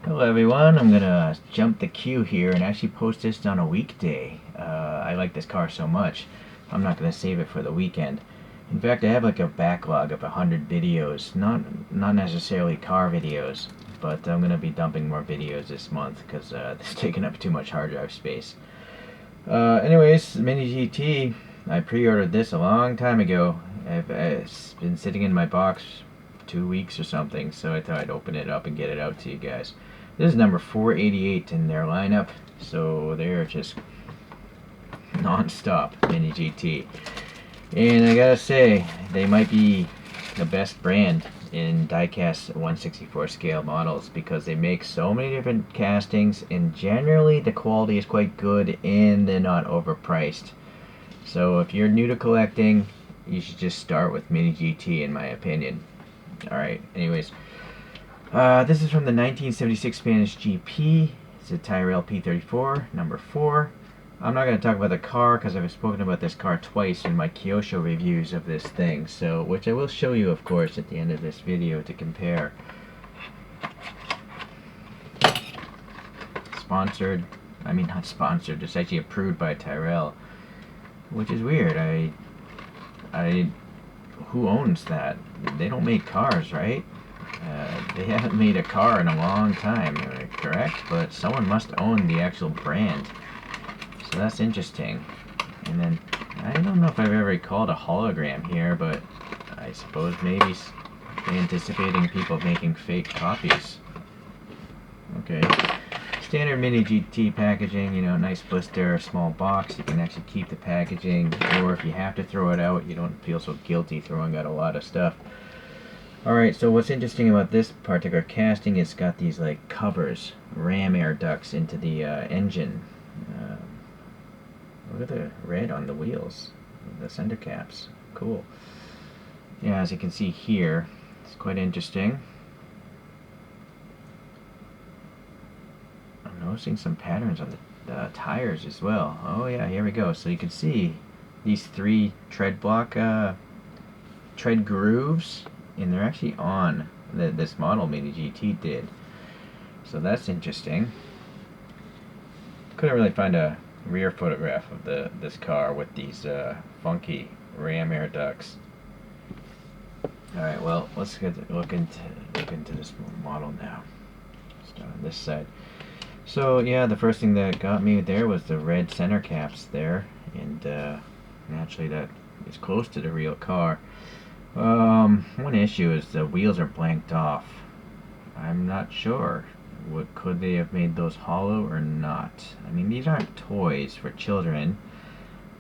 Hello everyone, I'm gonna jump the queue here and actually post this on a weekday. I like this car so much, I'm not gonna save it for the weekend. In fact, I have like a backlog of 100 videos, not necessarily car videos, but I'm gonna be dumping more videos this month because it's taking up too much hard drive space. Anyways, MiniGT, I pre-ordered this a long time ago. It's been sitting in my box 2 weeks or something, so I thought I'd open it up and get it out to you guys. This is number 488 in their lineup, so they're just non-stop MiniGT. And I gotta say, they might be the best brand in diecast 1/64 scale models because they make so many different castings, and generally the quality is quite good and they're not overpriced. So if you're new to collecting, you should just start with MiniGT in my opinion. Alright, anyways. This is from the 1976 Spanish GP. It's a Tyrrell P34, number 4. I'm not going to talk about the car because I've spoken about this car twice in my Kyosho reviews of this thing, so which I will show you, of course, at the end of this video to compare. Sponsored, I mean not sponsored, it's actually approved by Tyrrell, which is weird. Who owns that? They don't make cars, right? They haven't made a car in a long time, correct? But someone must own the actual brand. So that's interesting. And then, I don't know if I've ever called a hologram here, but I suppose maybe anticipating people making fake copies. Okay. Standard MiniGT packaging, you know, nice blister, small box. You can actually keep the packaging, or if you have to throw it out, you don't feel so guilty throwing out a lot of stuff. Alright, so what's interesting about this particular casting is it's got these like covers, ram air ducts into the engine. Look at the red on the wheels, the center caps. Cool. Yeah, as you can see here, it's quite interesting. I'm noticing some patterns on the tires as well. Oh yeah, here we go. So you can see these 3 tread block tread grooves, and they're actually on this model MiniGT did. So that's interesting. Couldn't really find a rear photograph of this car with these funky ram air ducts. Alright, well, let's look into this model now. Start on this side. So yeah, the first thing that got me there was the red center caps there, and naturally that is close to the real car. One issue is the wheels are blanked off. I'm not sure. Could they have made those hollow or not? I mean, these aren't toys for children,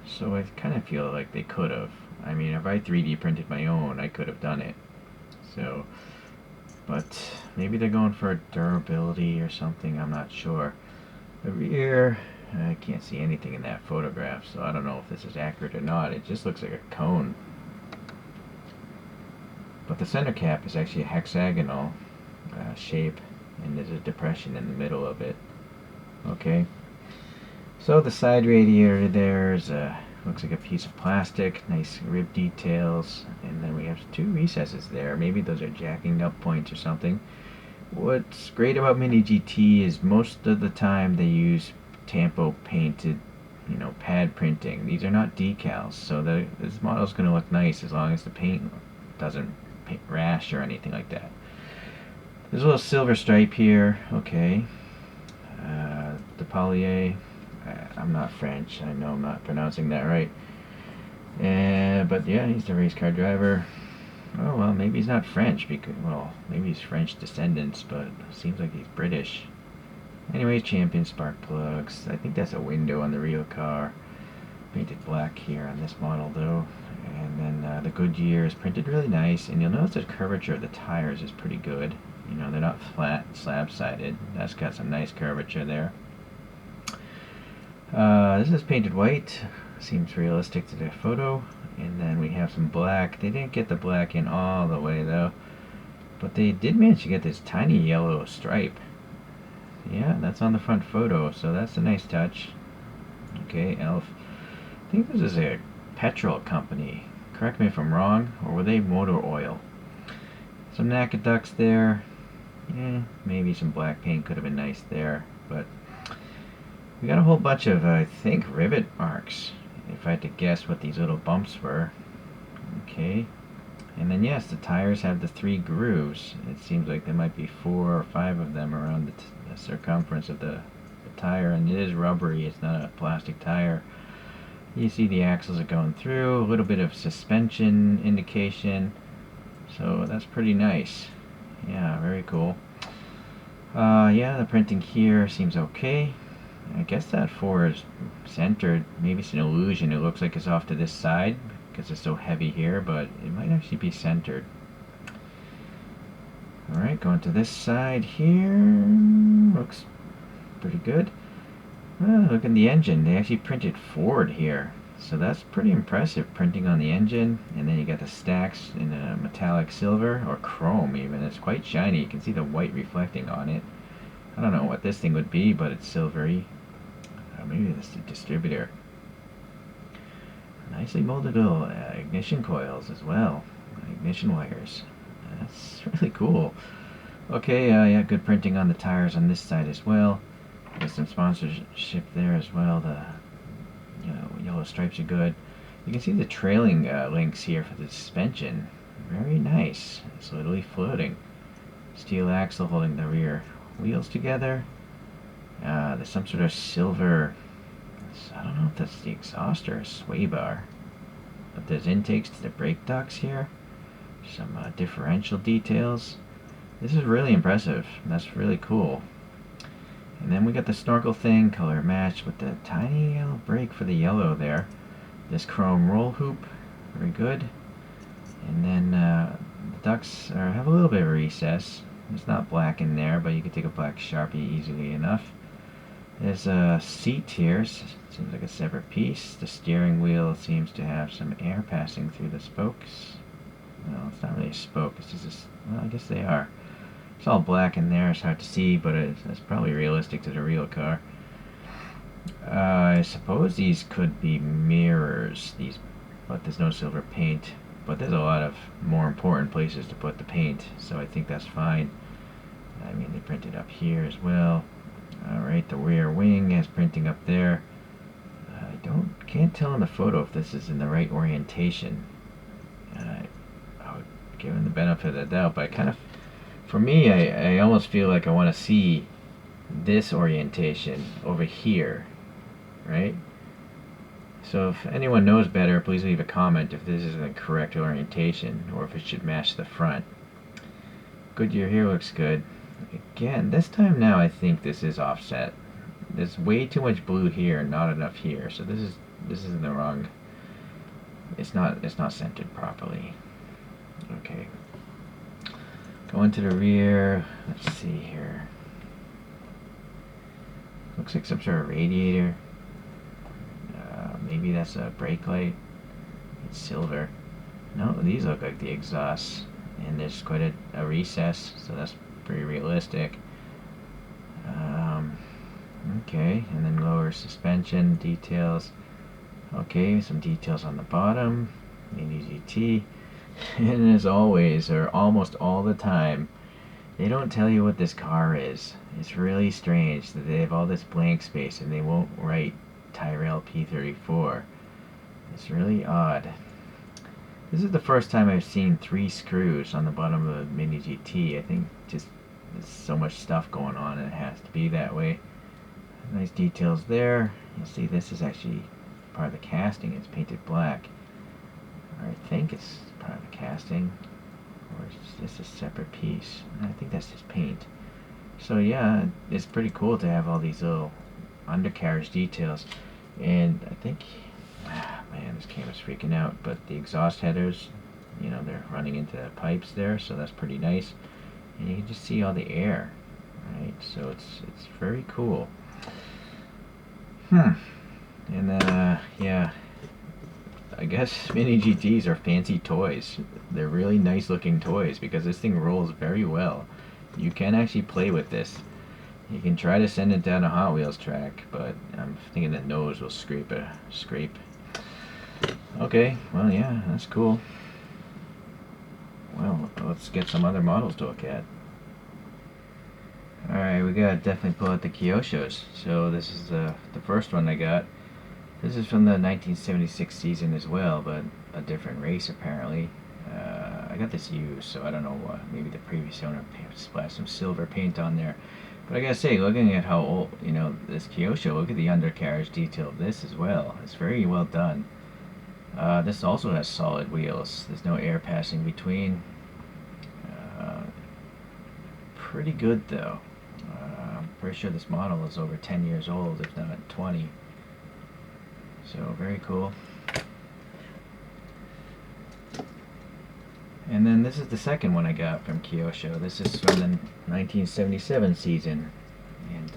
so I kind of feel like they could have. I mean, if I 3D printed my own, I could have done it. So, but maybe they're going for durability or something, I'm not sure. The rear, I can't see anything in that photograph, so I don't know if this is accurate or not. It just looks like a cone. But the center cap is actually a hexagonal shape, and there's a depression in the middle of it. Okay. So the side radiator there is looks like a piece of plastic, nice rib details, and then we have 2 recesses there. Maybe those are jacking up points or something. What's great about MiniGT is most of the time they use tampo painted, you know, pad printing. These are not decals, so this model is going to look nice as long as the paint doesn't rash or anything like that. There's a little silver stripe here. Okay. The Polier. I'm not French. I know I'm not pronouncing that right. But yeah, he's the race car driver. Oh well, maybe he's not French because, well, maybe he's French descendants, but it seems like he's British. Anyway, champion spark plugs. I think that's a window on the real car. Painted black here on this model though. And then the Goodyear is printed really nice, and you'll notice the curvature of the tires is pretty good. You know, they're not flat slab-sided. That's got some nice curvature there. This is painted white. Seems realistic to the photo. And then we have some black. They didn't get the black in all the way though, but they did manage to get this tiny yellow stripe. Yeah, that's on the front photo, so that's a nice touch. Okay, Elf. I think this is a petrol company. Correct me if I'm wrong, or were they motor oil? Some NACA ducts there. Maybe some black paint could have been nice there, but we got a whole bunch of, I think, rivet marks, if I had to guess what these little bumps were. Okay, and then yes, the tires have the 3 grooves. It seems like there might be 4 or 5 of them around the circumference of the tire, and it is rubbery, it's not a plastic tire. You see the axles are going through, a little bit of suspension indication, so that's pretty nice. Yeah, very cool. Yeah, the printing here seems okay. I guess that 4 is centered. Maybe it's an illusion. It looks like it's off to this side because it's so heavy here, but it might actually be centered. Alright, going to this side here. Looks pretty good. Look at the engine. They actually printed Ford here. So that's pretty impressive, printing on the engine. And then you got the stacks in a metallic silver, or chrome even. It's quite shiny. You can see the white reflecting on it. I don't know what this thing would be, but it's silvery. Maybe this is a distributor. Nicely molded little ignition coils as well. Ignition wires. That's really cool. Okay, yeah, good printing on the tires on this side as well. There's some sponsorship there as well. The yellow stripes are good. You can see the trailing links here for the suspension. Very nice. It's literally floating. Steel axle holding the rear wheels together. There's some sort of silver, I don't know if that's the exhaust or a sway bar, but there's intakes to the brake ducts here. Some differential details. This is really impressive. That's really cool. And then we got the snorkel thing, color matched with the tiny yellow brake for the yellow there. This chrome roll hoop, very good. And then the ducts have a little bit of recess. It's not black in there, but you could take a black Sharpie easily enough. There's a seat here, seems like a separate piece. The steering wheel seems to have some air passing through the spokes. Well, it's not really a spoke, it's just well, I guess they are. It's all black in there, it's hard to see, but it's probably realistic to the real car. I suppose these could be mirrors, but there's no silver paint. But there's a lot of more important places to put the paint, so I think that's fine. I mean, they printed up here as well. Alright, the rear wing has printing up there. I can't tell in the photo if this is in the right orientation. I would give him the benefit of the doubt, but for me, I almost feel like I want to see this orientation over here, right? So if anyone knows better, please leave a comment if this is the correct orientation, or if it should match the front. Goodyear here looks good. Again, this time now I think this is offset. There's way too much blue here and not enough here, so this is in the wrong. It's not centered properly. Okay. Going to the rear. Let's see here. Looks like some sort of radiator. Maybe that's a brake light. It's silver. No, these look like the exhausts, and there's quite a recess, so that's pretty realistic. Okay, and then lower suspension details. Okay, some details on the bottom. MiniGT. And as always, or almost all the time, they don't tell you what this car is. It's really strange that they have all this blank space and they won't write Tyrrell P34. It's really odd. This is the first time I've seen 3 screws on the bottom of the MiniGT. I think just there's so much stuff going on and it has to be that way. Nice details there. You'll see this is actually part of the casting. It's painted black. Or I think it's part of the casting. Or it's just a separate piece. I think that's just paint. So yeah, it's pretty cool to have all these little undercarriage details. And I think, man, this camera's freaking out, but the exhaust headers, you know, they're running into the pipes there, so that's pretty nice. And you can just see all the air, right? So it's very cool. And then, yeah, I guess MiniGTs are fancy toys. They're really nice looking toys because this thing rolls very well. You can actually play with this. You can try to send it down a Hot Wheels track, but I'm thinking the nose will scrape. Okay, well, yeah, that's cool. Well, let's get some other models to look at. we gotta definitely pull out the Kyoshos. So this is the first one I got. This is from the 1976 season as well, but a different race apparently. I got this used, so I don't know what. Maybe the previous owner splashed some silver paint on there. But I gotta say, looking at how old, this Kyosho, look at the undercarriage detail of this as well. It's very well done. This also has solid wheels. There's no air passing between. Pretty good though. I'm pretty sure this model is over 10 years old, if not 20. So very cool. And then this is the second one I got from Kyosho. This is from the 1977 season, and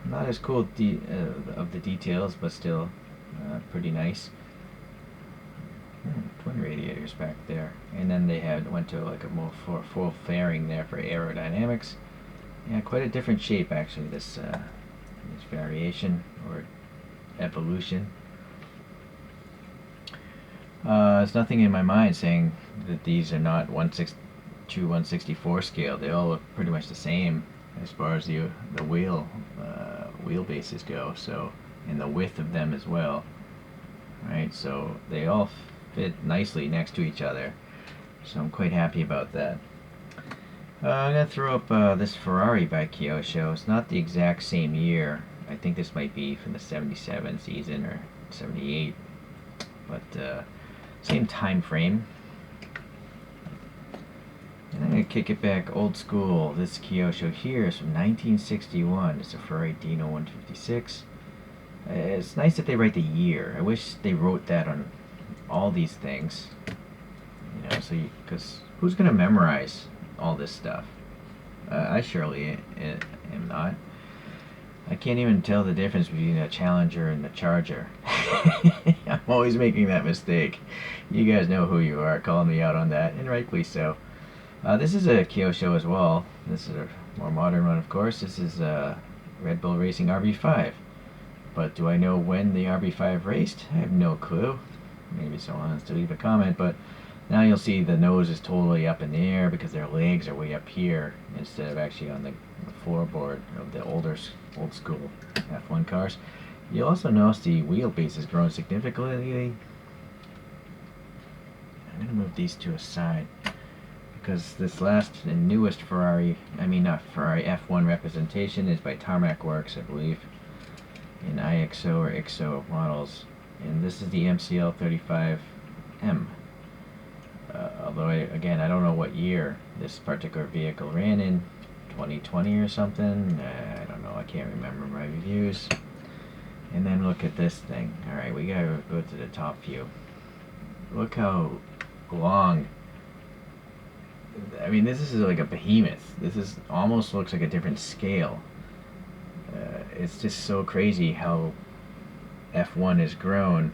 not as cool of the details, but still pretty nice. Twin radiators back there, and then they went to like a more full fairing there for aerodynamics. Yeah, quite a different shape actually. This variation or evolution. There's nothing in my mind saying that these are not 164 scale. They all look pretty much the same as far as the wheelbases go. So, and the width of them as well. Right, so they all fit nicely next to each other. So I'm quite happy about that. I'm gonna throw up this Ferrari by Kyosho. It's not the exact same year. I think this might be from the 77 season or 78, but same time frame. And I'm going to kick it back old school. This Kyosho here is from 1961. It's a Ferrari Dino 156. It's nice that they write the year. I wish they wrote that on all these things. So because who's going to memorize all this stuff? I surely am not. I can't even tell the difference between a Challenger and a Charger. I'm always making that mistake. You guys know who you are, calling me out on that, and rightfully so. This is a Kyosho as well. This is a more modern one, of course. This is a Red Bull Racing RB5. But do I know when the RB5 raced? I have no clue. Maybe someone wants to leave a comment, but now you'll see the nose is totally up in the air because their legs are way up here instead of actually on the floorboard of the old school F1 cars. You'll also notice the wheelbase has grown significantly. I'm going to move these two aside because this last and newest Ferrari, F1 representation is by Tarmac Works, I believe, in IXO or IXO models. And this is the MCL35M. Although, again, I don't know what year this particular vehicle ran in. 2020 or something. I don't know. I can't remember my reviews. And then look at this thing. Alright, we gotta go to the top view. Look how long. This is like a behemoth. This is almost looks like a different scale. It's just so crazy how F1 has grown.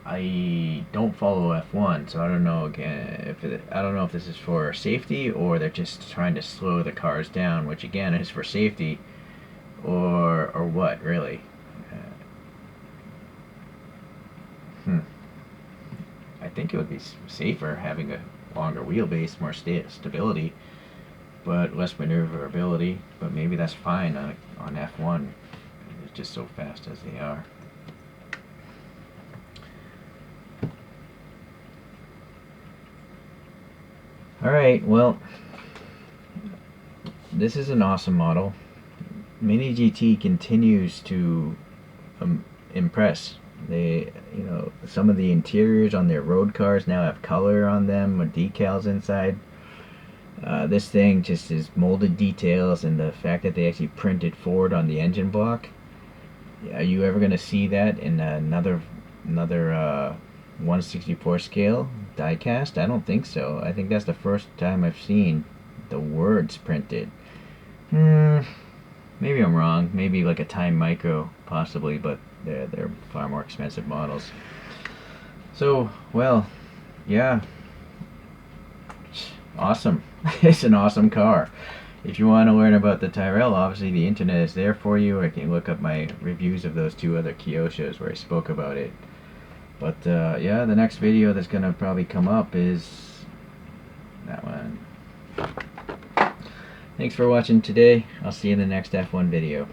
I don't follow F1, so I don't know I don't know if this is for safety or they're just trying to slow the cars down, which again is for safety, or what really. I think it would be safer having a longer wheelbase, more stability, but less maneuverability. But maybe that's fine on F1. It's just so fast as they are. Alright, well, this is an awesome model. MiniGT continues to impress. They, some of the interiors on their road cars now have color on them with decals inside. This thing just is molded details, and the fact that they actually printed Ford on the engine block. Are you ever going to see that in another 164 scale diecast? I don't think so. I think that's the first time I've seen the words printed. Maybe I'm wrong. Maybe like a Time Micro, possibly, but they're far more expensive models. So, well, yeah, awesome. It's an awesome car. If you want to learn about the Tyrrell, obviously the internet is there for you. I can look up my reviews of those two other Kyoshos where I spoke about it. But yeah, the next video that's going to probably come up is that one. Thanks for watching today. I'll see you in the next F1 video.